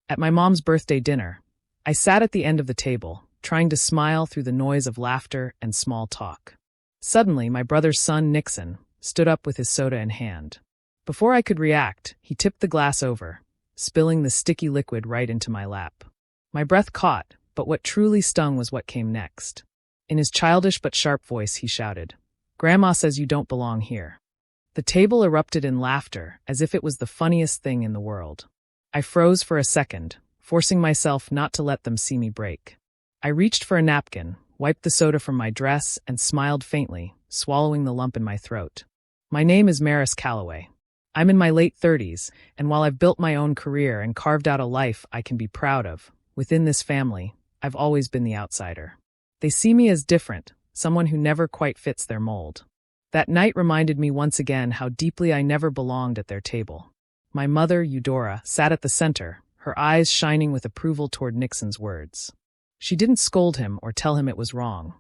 At my mom's birthday dinner, I sat at the end of the table, trying to smile through the noise of laughter and small talk. Suddenly, my brother's son, Nixon, stood up with his soda in hand. Before I could react, he tipped the glass over, spilling the sticky liquid right into my lap. My breath caught, but what truly stung was what came next. In his childish but sharp voice, he shouted, "Grandma says you don't belong here." The table erupted in laughter, as if it was the funniest thing in the world. I froze for a second, forcing myself not to let them see me break. I reached for a napkin, wiped the soda from my dress, and smiled faintly, swallowing the lump in my throat. My name is Maris Calloway. I'm in my late 30s, and while I've built my own career and carved out a life I can be proud of, within this family, I've always been the outsider. They see me as different, someone who never quite fits their mold. That night reminded me once again how deeply I never belonged at their table. My mother, Eudora, sat at the center, her eyes shining with approval toward Nixon's words. She didn't scold him or tell him it was wrong.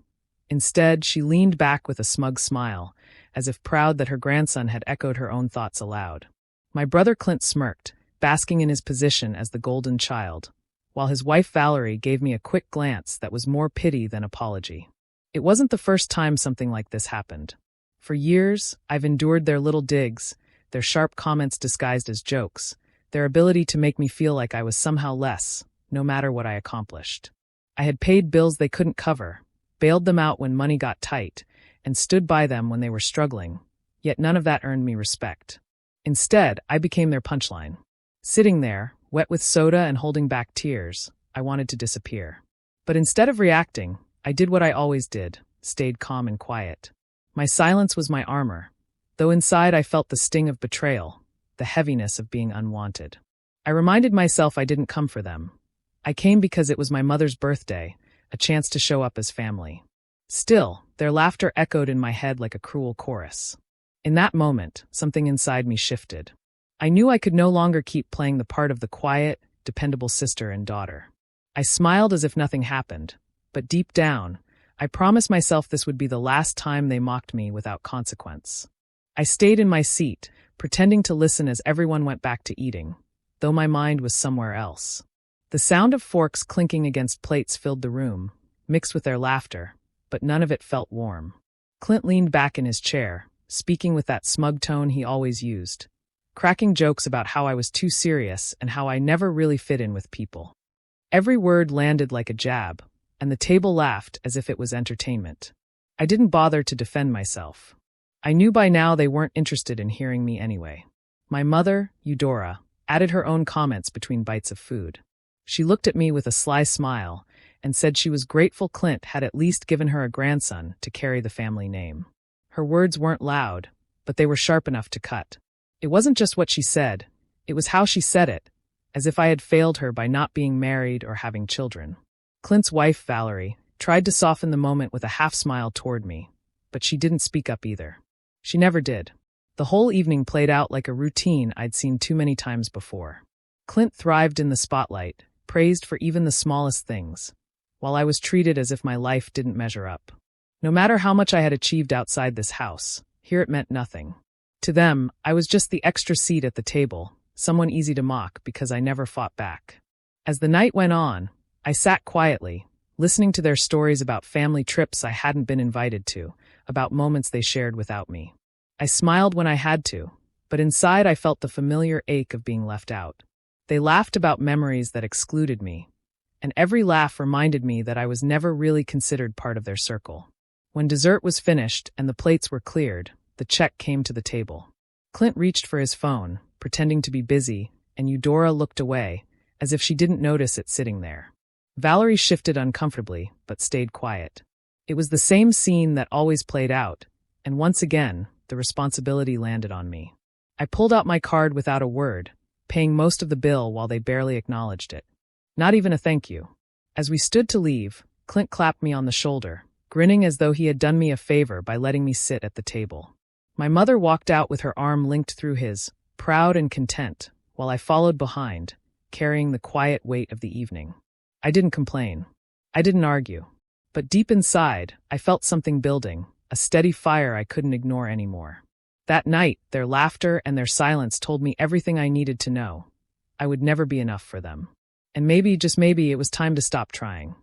Instead, she leaned back with a smug smile, as if proud that her grandson had echoed her own thoughts aloud. My brother Clint smirked, basking in his position as the golden child, while his wife Valerie gave me a quick glance that was more pity than apology. It wasn't the first time something like this happened. For years, I've endured their little digs, their sharp comments disguised as jokes, their ability to make me feel like I was somehow less, no matter what I accomplished. I had paid bills they couldn't cover, bailed them out when money got tight, and stood by them when they were struggling, yet none of that earned me respect. Instead, I became their punchline. Sitting there, wet with soda and holding back tears, I wanted to disappear. But instead of reacting, I did what I always did, stayed calm and quiet. My silence was my armor, though inside I felt the sting of betrayal, the heaviness of being unwanted. I reminded myself I didn't come for them. I came because it was my mother's birthday, a chance to show up as family. Still, their laughter echoed in my head like a cruel chorus. In that moment, something inside me shifted. I knew I could no longer keep playing the part of the quiet, dependable sister and daughter. I smiled as if nothing happened, but deep down, I promised myself this would be the last time they mocked me without consequence. I stayed in my seat, pretending to listen as everyone went back to eating, though my mind was somewhere else. The sound of forks clinking against plates filled the room, mixed with their laughter, but none of it felt warm. Clint leaned back in his chair, speaking with that smug tone he always used, cracking jokes about how I was too serious and how I never really fit in with people. Every word landed like a jab, and the table laughed as if it was entertainment. I didn't bother to defend myself. I knew by now they weren't interested in hearing me anyway. My mother, Eudora, added her own comments between bites of food. She looked at me with a sly smile and said she was grateful Clint had at least given her a grandson to carry the family name. Her words weren't loud, but they were sharp enough to cut. It wasn't just what she said, it was how she said it, as if I had failed her by not being married or having children. Clint's wife, Valerie, tried to soften the moment with a half-smile toward me, but she didn't speak up either. She never did. The whole evening played out like a routine I'd seen too many times before. Clint thrived in the spotlight, praised for even the smallest things, while I was treated as if my life didn't measure up. No matter how much I had achieved outside this house, here it meant nothing. To them, I was just the extra seat at the table, someone easy to mock because I never fought back. As the night went on, I sat quietly, listening to their stories about family trips I hadn't been invited to, about moments they shared without me. I smiled when I had to, but inside I felt the familiar ache of being left out. They laughed about memories that excluded me, and every laugh reminded me that I was never really considered part of their circle. When dessert was finished and the plates were cleared, the check came to the table. Clint reached for his phone, pretending to be busy, and Eudora looked away, as if she didn't notice it sitting there. Valerie shifted uncomfortably, but stayed quiet. It was the same scene that always played out, and once again, the responsibility landed on me. I pulled out my card without a word, paying most of the bill while they barely acknowledged it. Not even a thank you. As we stood to leave, Clint clapped me on the shoulder, grinning as though he had done me a favor by letting me sit at the table. My mother walked out with her arm linked through his, proud and content, while I followed behind, carrying the quiet weight of the evening. I didn't complain. I didn't argue. But deep inside, I felt something building, a steady fire I couldn't ignore anymore. That night, their laughter and their silence told me everything I needed to know. I would never be enough for them. And maybe, just maybe, it was time to stop trying.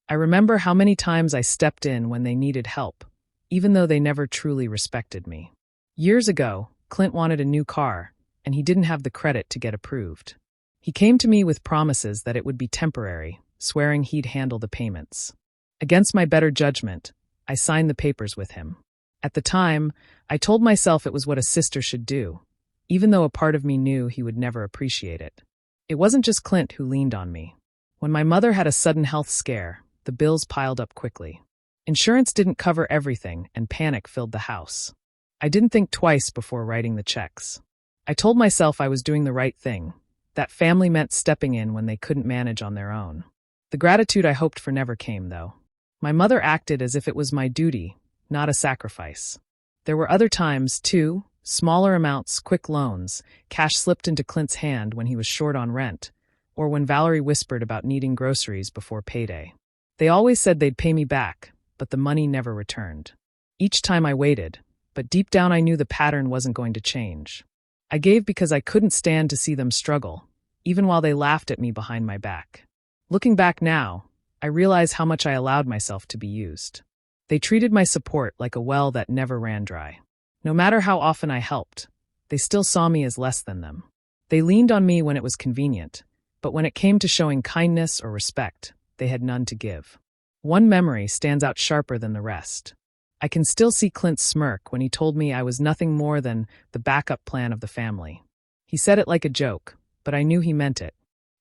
I remember how many times I stepped in when they needed help, even though they never truly respected me. Years ago, Clint wanted a new car, and he didn't have the credit to get approved. He came to me with promises that it would be temporary, swearing he'd handle the payments. Against my better judgment, I signed the papers with him. At the time, I told myself it was what a sister should do, even though a part of me knew he would never appreciate it. It wasn't just Clint who leaned on me. When my mother had a sudden health scare, the bills piled up quickly. Insurance didn't cover everything, and panic filled the house. I didn't think twice before writing the checks. I told myself I was doing the right thing, that family meant stepping in when they couldn't manage on their own. The gratitude I hoped for never came, though. My mother acted as if it was my duty, not a sacrifice. There were other times, too, smaller amounts, quick loans, cash slipped into Clint's hand when he was short on rent, or when Valerie whispered about needing groceries before payday. They always said they'd pay me back, but the money never returned. Each time I waited, but deep down I knew the pattern wasn't going to change. I gave because I couldn't stand to see them struggle, even while they laughed at me behind my back. Looking back now, I realize how much I allowed myself to be used. They treated my support like a well that never ran dry. No matter how often I helped, they still saw me as less than them. They leaned on me when it was convenient, but when it came to showing kindness or respect, they had none to give. One memory stands out sharper than the rest. I can still see Clint's smirk when he told me I was nothing more than the backup plan of the family. He said it like a joke, but I knew he meant it.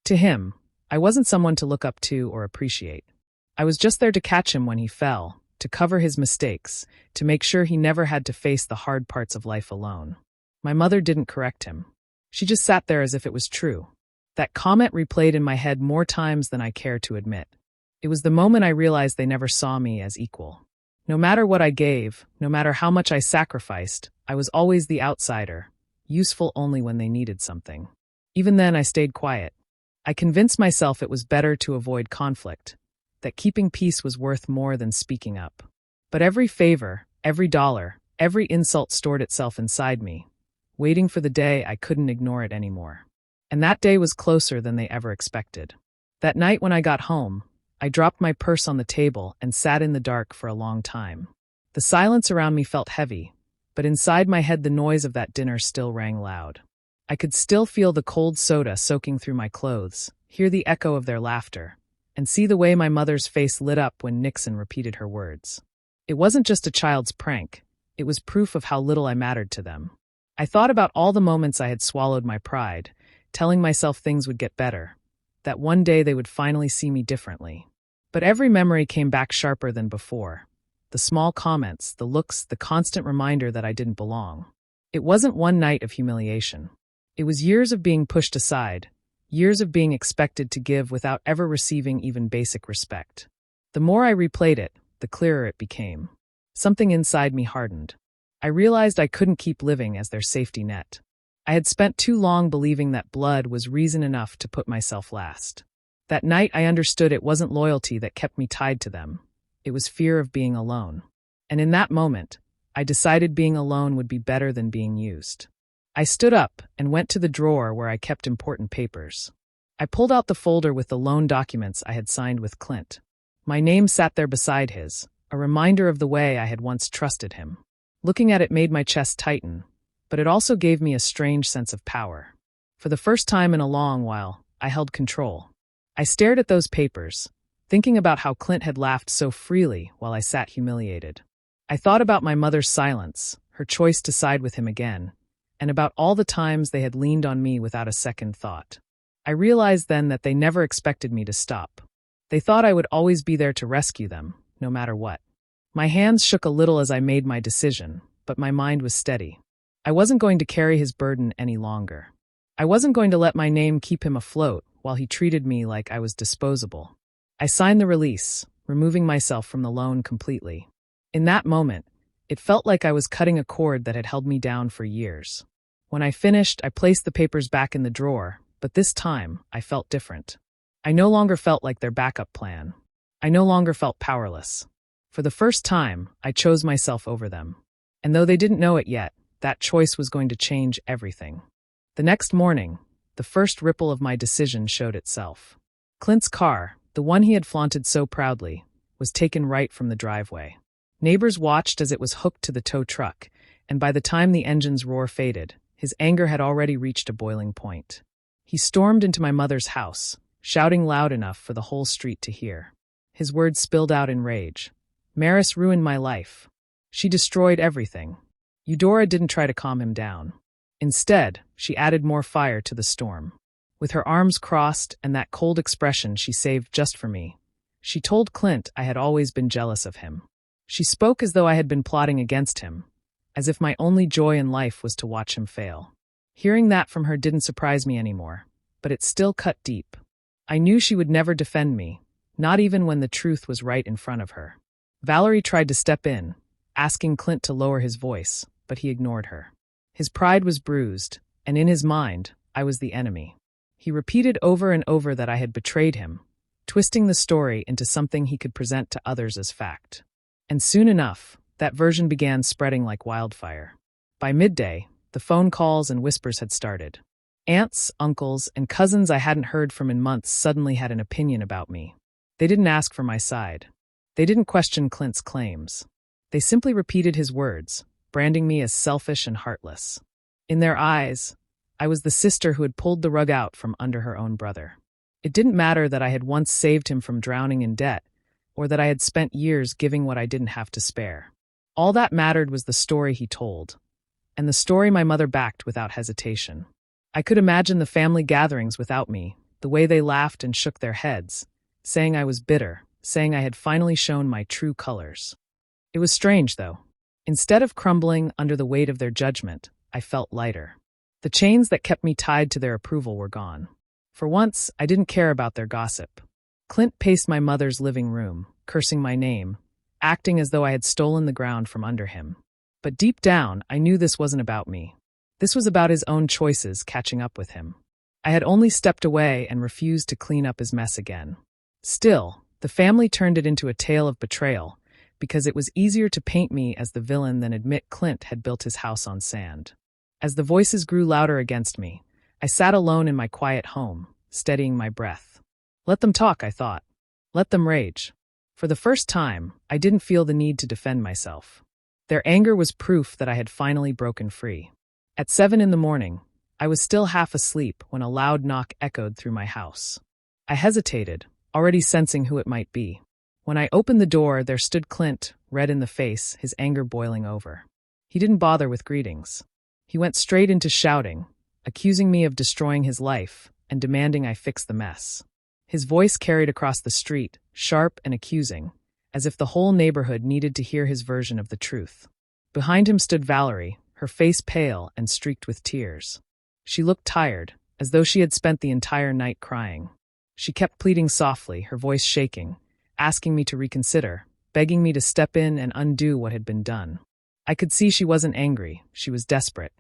To him, I wasn't someone to look up to or appreciate. I was just there to catch him when he fell, to cover his mistakes, to make sure he never had to face the hard parts of life alone. My mother didn't correct him. She just sat there as if it was true. That comment replayed in my head more times than I care to admit. It was the moment I realized they never saw me as equal. No matter what I gave, no matter how much I sacrificed, I was always the outsider, useful only when they needed something. Even then, I stayed quiet. I convinced myself it was better to avoid conflict, that keeping peace was worth more than speaking up. But every favor, every dollar, every insult stored itself inside me, waiting for the day I couldn't ignore it anymore. And that day was closer than they ever expected. That night when I got home, I dropped my purse on the table and sat in the dark for a long time. The silence around me felt heavy, but inside my head the noise of that dinner still rang loud. I could still feel the cold soda soaking through my clothes, hear the echo of their laughter, and see the way my mother's face lit up when Nixon repeated her words. It wasn't just a child's prank, it was proof of how little I mattered to them. I thought about all the moments I had swallowed my pride, telling myself things would get better, that one day they would finally see me differently. But every memory came back sharper than before. The small comments, the looks, the constant reminder that I didn't belong. It wasn't one night of humiliation. It was years of being pushed aside, years of being expected to give without ever receiving even basic respect. The more I replayed it, the clearer it became. Something inside me hardened. I realized I couldn't keep living as their safety net. I had spent too long believing that blood was reason enough to put myself last. That night I understood it wasn't loyalty that kept me tied to them. It was fear of being alone. And in that moment, I decided being alone would be better than being used. I stood up and went to the drawer where I kept important papers. I pulled out the folder with the loan documents I had signed with Clint. My name sat there beside his, a reminder of the way I had once trusted him. Looking at it made my chest tighten, but it also gave me a strange sense of power. For the first time in a long while, I held control. I stared at those papers, thinking about how Clint had laughed so freely while I sat humiliated. I thought about my mother's silence, her choice to side with him again, and about all the times they had leaned on me without a second thought. I realized then that they never expected me to stop. They thought I would always be there to rescue them, no matter what. My hands shook a little as I made my decision, but my mind was steady. I wasn't going to carry his burden any longer. I wasn't going to let my name keep him afloat while he treated me like I was disposable. I signed the release, removing myself from the loan completely. In that moment, it felt like I was cutting a cord that had held me down for years. When I finished, I placed the papers back in the drawer, but this time, I felt different. I no longer felt like their backup plan. I no longer felt powerless. For the first time, I chose myself over them. And though they didn't know it yet, that choice was going to change everything. The next morning, the first ripple of my decision showed itself. Clint's car, the one he had flaunted so proudly, was taken right from the driveway. Neighbors watched as it was hooked to the tow truck, and by the time the engine's roar faded, his anger had already reached a boiling point. He stormed into my mother's house, shouting loud enough for the whole street to hear. His words spilled out in rage. Maris ruined my life. She destroyed everything. Eudora didn't try to calm him down. Instead, she added more fire to the storm. With her arms crossed and that cold expression she saved just for me, she told Clint I had always been jealous of him. She spoke as though I had been plotting against him, as if my only joy in life was to watch him fail. Hearing that from her didn't surprise me anymore, but it still cut deep. I knew she would never defend me, not even when the truth was right in front of her. Valerie tried to step in, asking Clint to lower his voice, but he ignored her. His pride was bruised, and in his mind, I was the enemy. He repeated over and over that I had betrayed him, twisting the story into something he could present to others as fact. And soon enough, that version began spreading like wildfire. By midday, the phone calls and whispers had started. Aunts, uncles, and cousins I hadn't heard from in months suddenly had an opinion about me. They didn't ask for my side. They didn't question Clint's claims. They simply repeated his words, branding me as selfish and heartless. In their eyes, I was the sister who had pulled the rug out from under her own brother. It didn't matter that I had once saved him from drowning in debt, or that I had spent years giving what I didn't have to spare. All that mattered was the story he told, and the story my mother backed without hesitation. I could imagine the family gatherings without me, the way they laughed and shook their heads, saying I was bitter, saying I had finally shown my true colors. It was strange, though. Instead of crumbling under the weight of their judgment, I felt lighter. The chains that kept me tied to their approval were gone. For once, I didn't care about their gossip. Clint paced my mother's living room, cursing my name, acting as though I had stolen the ground from under him. But deep down, I knew this wasn't about me. This was about his own choices catching up with him. I had only stepped away and refused to clean up his mess again. Still, the family turned it into a tale of betrayal, because it was easier to paint me as the villain than admit Clint had built his house on sand. As the voices grew louder against me, I sat alone in my quiet home, steadying my breath. Let them talk, I thought. Let them rage. For the first time, I didn't feel the need to defend myself. Their anger was proof that I had finally broken free. At 7 a.m, I was still half asleep when a loud knock echoed through my house. I hesitated, already sensing who it might be. When I opened the door, there stood Clint, red in the face, his anger boiling over. He didn't bother with greetings. He went straight into shouting, accusing me of destroying his life and demanding I fix the mess. His voice carried across the street, sharp and accusing, as if the whole neighborhood needed to hear his version of the truth. Behind him stood Valerie, her face pale and streaked with tears. She looked tired, as though she had spent the entire night crying. She kept pleading softly, her voice shaking, asking me to reconsider, begging me to step in and undo what had been done. I could see she wasn't angry, she was desperate.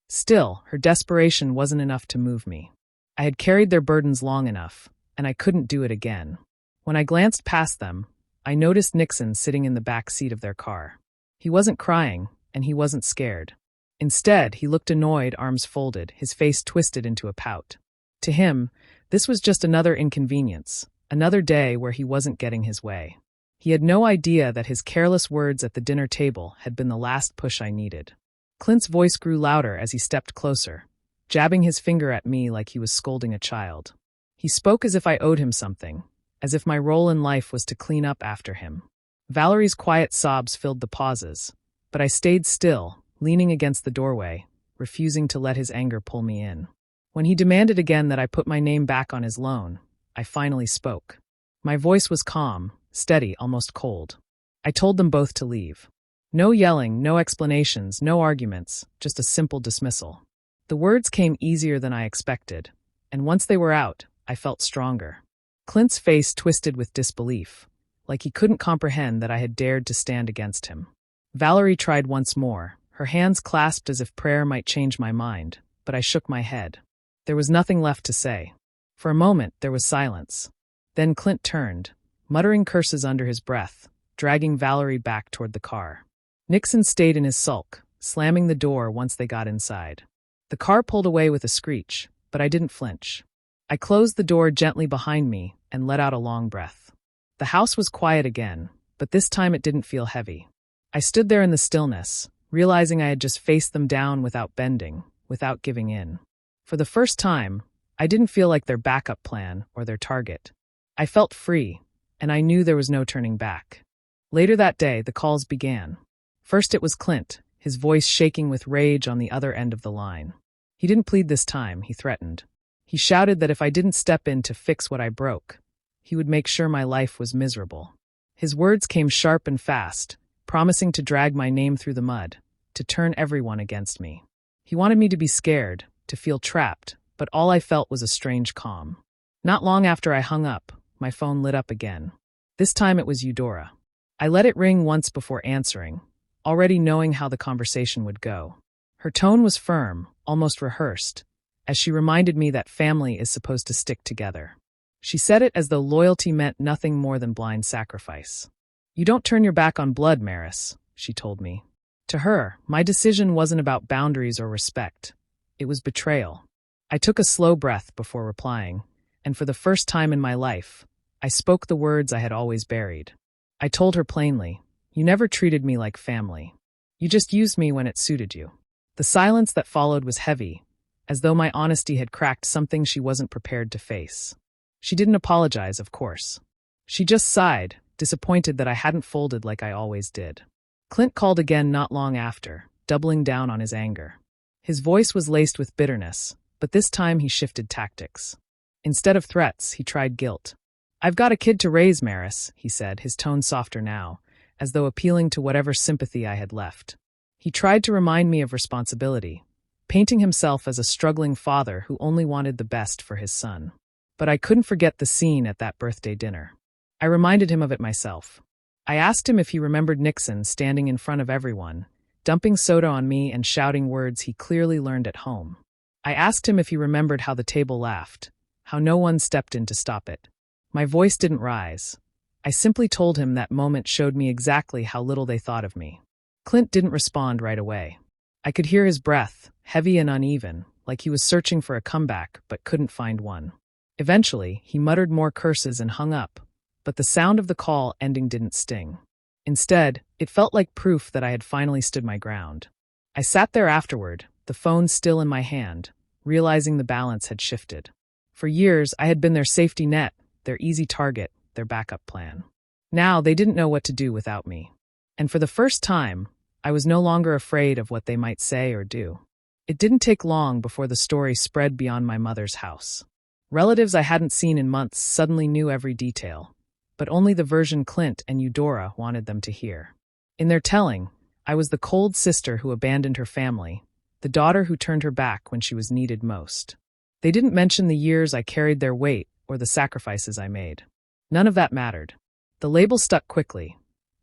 Still, her desperation wasn't enough to move me. I had carried their burdens long enough, and I couldn't do it again. When I glanced past them, I noticed Nixon sitting in the back seat of their car. He wasn't crying, and he wasn't scared. Instead, he looked annoyed, arms folded, his face twisted into a pout. To him, this was just another inconvenience, another day where he wasn't getting his way. He had no idea that his careless words at the dinner table had been the last push I needed. Clint's voice grew louder as he stepped closer, jabbing his finger at me like he was scolding a child. He spoke as if I owed him something, as if my role in life was to clean up after him. Valerie's quiet sobs filled the pauses, but I stayed still, leaning against the doorway, refusing to let his anger pull me in. When he demanded again that I put my name back on his loan, I finally spoke. My voice was calm, steady, almost cold. I told them both to leave. No yelling, no explanations, no arguments, just a simple dismissal. The words came easier than I expected, and once they were out, I felt stronger. Clint's face twisted with disbelief, like he couldn't comprehend that I had dared to stand against him. Valerie tried once more, her hands clasped as if prayer might change my mind, but I shook my head. There was nothing left to say. For a moment, there was silence. Then Clint turned, muttering curses under his breath, dragging Valerie back toward the car. Nixon stayed in his sulk, slamming the door once they got inside. The car pulled away with a screech, but I didn't flinch. I closed the door gently behind me and let out a long breath. The house was quiet again, but this time it didn't feel heavy. I stood there in the stillness, realizing I had just faced them down without bending, without giving in. For the first time, I didn't feel like their backup plan or their target. I felt free, and I knew there was no turning back. Later that day, the calls began. First it was Clint, his voice shaking with rage on the other end of the line. He didn't plead this time, he threatened. He shouted that if I didn't step in to fix what I broke, he would make sure my life was miserable. His words came sharp and fast, promising to drag my name through the mud, to turn everyone against me. He wanted me to be scared, to feel trapped, but all I felt was a strange calm. Not long after I hung up, my phone lit up again. This time it was Eudora. I let it ring once before answering, already knowing how the conversation would go. Her tone was firm, almost rehearsed, as she reminded me that family is supposed to stick together. She said it as though loyalty meant nothing more than blind sacrifice. "You don't turn your back on blood, Maris," she told me. To her, my decision wasn't about boundaries or respect. It was betrayal. I took a slow breath before replying, and for the first time in my life, I spoke the words I had always buried. I told her plainly, "You never treated me like family. You just used me when it suited you." The silence that followed was heavy, as though my honesty had cracked something she wasn't prepared to face. She didn't apologize, of course. She just sighed, disappointed that I hadn't folded like I always did. Clint called again not long after, doubling down on his anger. His voice was laced with bitterness, but this time he shifted tactics. Instead of threats, he tried guilt. "I've got a kid to raise, Maris," he said, his tone softer now, as though appealing to whatever sympathy I had left. He tried to remind me of responsibility, painting himself as a struggling father who only wanted the best for his son. But I couldn't forget the scene at that birthday dinner. I reminded him of it myself. I asked him if he remembered Nixon standing in front of everyone, dumping soda on me and shouting words he clearly learned at home. I asked him if he remembered how the table laughed, how no one stepped in to stop it. My voice didn't rise. I simply told him that moment showed me exactly how little they thought of me. Clint didn't respond right away. I could hear his breath, heavy and uneven, like he was searching for a comeback but couldn't find one. Eventually, he muttered more curses and hung up, but the sound of the call ending didn't sting. Instead, it felt like proof that I had finally stood my ground. I sat there afterward, the phone still in my hand, realizing the balance had shifted. For years, I had been their safety net, their easy target, their backup plan. Now, they didn't know what to do without me. And for the first time, I was no longer afraid of what they might say or do. It didn't take long before the story spread beyond my mother's house. Relatives I hadn't seen in months suddenly knew every detail, but only the version Clint and Eudora wanted them to hear. In their telling, I was the cold sister who abandoned her family, the daughter who turned her back when she was needed most. They didn't mention the years I carried their weight or the sacrifices I made. None of that mattered. The label stuck quickly.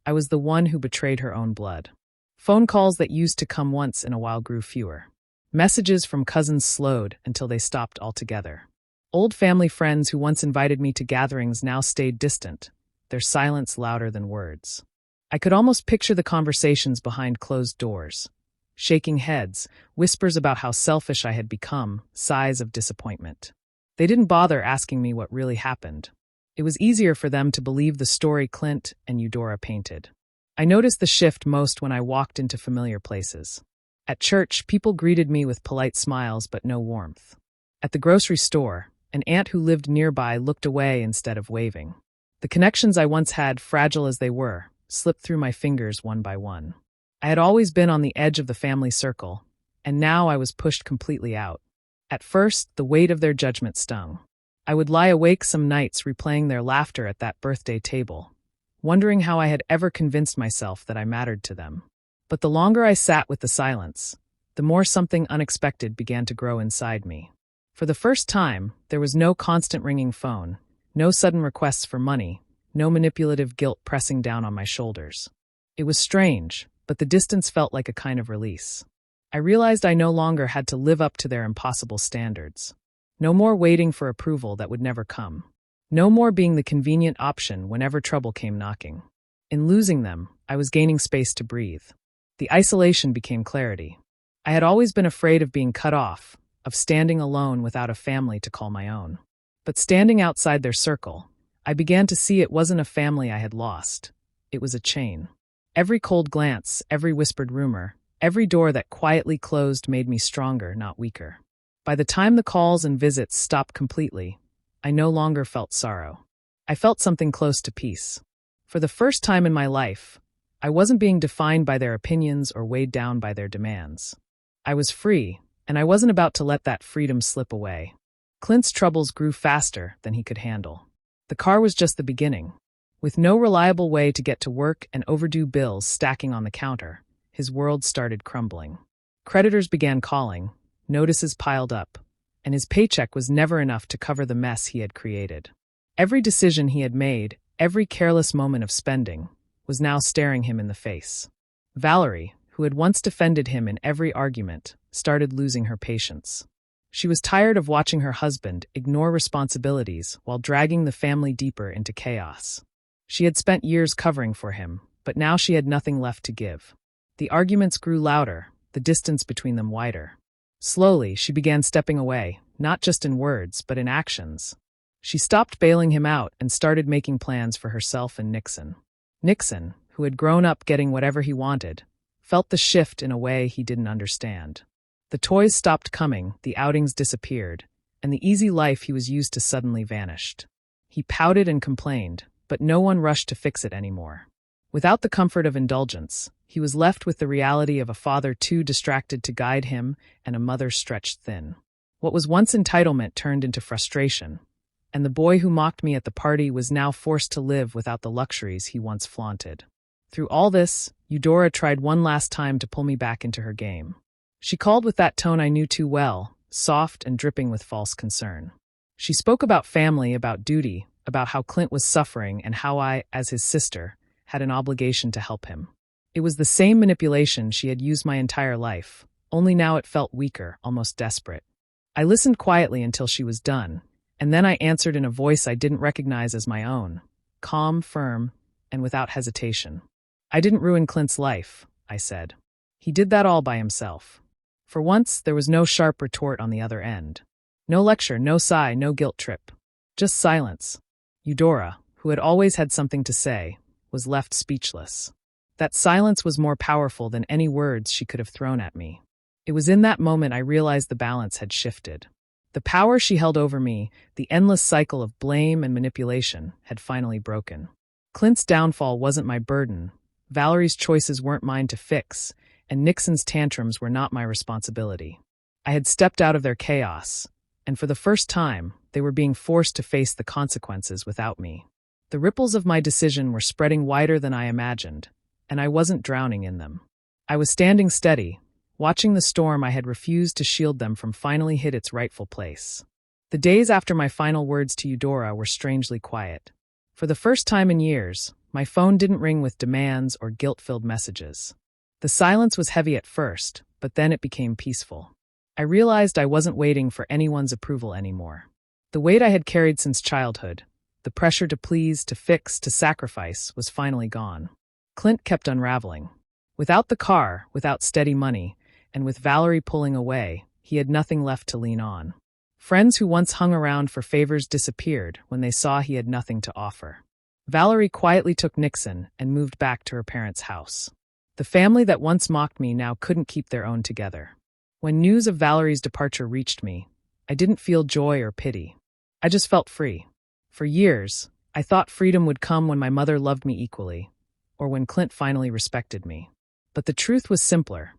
I was the one who betrayed her own blood. Phone calls that used to come once in a while grew fewer. Messages from cousins slowed until they stopped altogether. Old family friends who once invited me to gatherings now stayed distant, their silence louder than words. I could almost picture the conversations behind closed doors. Shaking heads, whispers about how selfish I had become, sighs of disappointment. They didn't bother asking me what really happened. It was easier for them to believe the story Clint and Eudora painted. I noticed the shift most when I walked into familiar places. At church, people greeted me with polite smiles but no warmth. At the grocery store, an aunt who lived nearby looked away instead of waving. The connections I once had, fragile as they were, slipped through my fingers one by one. I had always been on the edge of the family circle, and now I was pushed completely out. At first, the weight of their judgment stung. I would lie awake some nights replaying their laughter at that birthday table, wondering how I had ever convinced myself that I mattered to them. But the longer I sat with the silence, the more something unexpected began to grow inside me. For the first time, there was no constant ringing phone, no sudden requests for money, no manipulative guilt pressing down on my shoulders. It was strange, but the distance felt like a kind of release. I realized I no longer had to live up to their impossible standards. No more waiting for approval that would never come. No more being the convenient option whenever trouble came knocking. In losing them, I was gaining space to breathe. The isolation became clarity. I had always been afraid of being cut off, of standing alone without a family to call my own. But standing outside their circle, I began to see it wasn't a family I had lost. It was a chain. Every cold glance, every whispered rumor, every door that quietly closed made me stronger, not weaker. By the time the calls and visits stopped completely, I no longer felt sorrow. I felt something close to peace. For the first time in my life, I wasn't being defined by their opinions or weighed down by their demands. I was free, and I wasn't about to let that freedom slip away. Clint's troubles grew faster than he could handle. The car was just the beginning. With no reliable way to get to work and overdue bills stacking on the counter, his world started crumbling. Creditors began calling, notices piled up, and his paycheck was never enough to cover the mess he had created. Every decision he had made, every careless moment of spending, was now staring him in the face. Valerie, who had once defended him in every argument, started losing her patience. She was tired of watching her husband ignore responsibilities while dragging the family deeper into chaos. She had spent years covering for him, but now she had nothing left to give. The arguments grew louder, the distance between them wider. Slowly, she began stepping away, not just in words, but in actions. She stopped bailing him out and started making plans for herself and Nixon. Nixon, who had grown up getting whatever he wanted, felt the shift in a way he didn't understand. The toys stopped coming, the outings disappeared, and the easy life he was used to suddenly vanished. He pouted and complained, but no one rushed to fix it anymore. Without the comfort of indulgence, he was left with the reality of a father too distracted to guide him and a mother stretched thin. What was once entitlement turned into frustration, and the boy who mocked me at the party was now forced to live without the luxuries he once flaunted. Through all this, Eudora tried one last time to pull me back into her game. She called with that tone I knew too well, soft and dripping with false concern. She spoke about family, about duty, about how Clint was suffering and how I, as his sister, had an obligation to help him. It was the same manipulation she had used my entire life, only now it felt weaker, almost desperate. I listened quietly until she was done, and then I answered in a voice I didn't recognize as my own, calm, firm, and without hesitation. I didn't ruin Clint's life, I said. He did that all by himself. For once, there was no sharp retort on the other end. No lecture, no sigh, no guilt trip. Just silence. Eudora, who had always had something to say, was left speechless. That silence was more powerful than any words she could have thrown at me. It was in that moment I realized the balance had shifted. The power she held over me, the endless cycle of blame and manipulation, had finally broken. Clint's downfall wasn't my burden, Valerie's choices weren't mine to fix, and Nixon's tantrums were not my responsibility. I had stepped out of their chaos, and for the first time, they were being forced to face the consequences without me. The ripples of my decision were spreading wider than I imagined, and I wasn't drowning in them. I was standing steady, watching the storm I had refused to shield them from finally hit its rightful place. The days after my final words to Eudora were strangely quiet. For the first time in years, my phone didn't ring with demands or guilt-filled messages. The silence was heavy at first, but then it became peaceful. I realized I wasn't waiting for anyone's approval anymore. The weight I had carried since childhood, the pressure to please, to fix, to sacrifice, was finally gone. Clint kept unraveling. Without the car, without steady money, and with Valerie pulling away, he had nothing left to lean on. Friends who once hung around for favors disappeared when they saw he had nothing to offer. Valerie quietly took Nixon and moved back to her parents' house. The family that once mocked me now couldn't keep their own together. When news of Valerie's departure reached me, I didn't feel joy or pity. I just felt free. For years, I thought freedom would come when my mother loved me equally, or when Clint finally respected me. But the truth was simpler.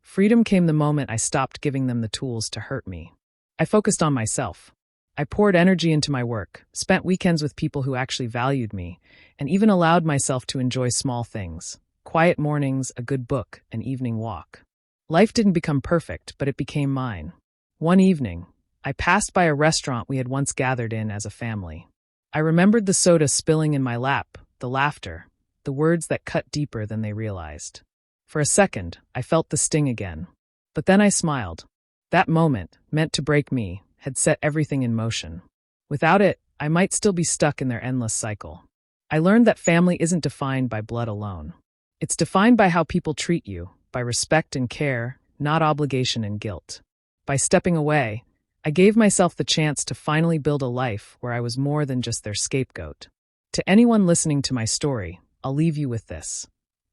Freedom came the moment I stopped giving them the tools to hurt me. I focused on myself. I poured energy into my work, spent weekends with people who actually valued me, and even allowed myself to enjoy small things. Quiet mornings, a good book, an evening walk. Life didn't become perfect, but it became mine. One evening, I passed by a restaurant we had once gathered in as a family. I remembered the soda spilling in my lap, the laughter, the words that cut deeper than they realized. For a second, I felt the sting again. But then I smiled. That moment, meant to break me, had set everything in motion. Without it, I might still be stuck in their endless cycle. I learned that family isn't defined by blood alone. It's defined by how people treat you, by respect and care, not obligation and guilt. By stepping away, I gave myself the chance to finally build a life where I was more than just their scapegoat. To anyone listening to my story, I'll leave you with this.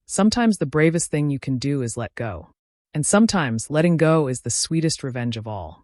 Sometimes the bravest thing you can do is let go. And sometimes letting go is the sweetest revenge of all.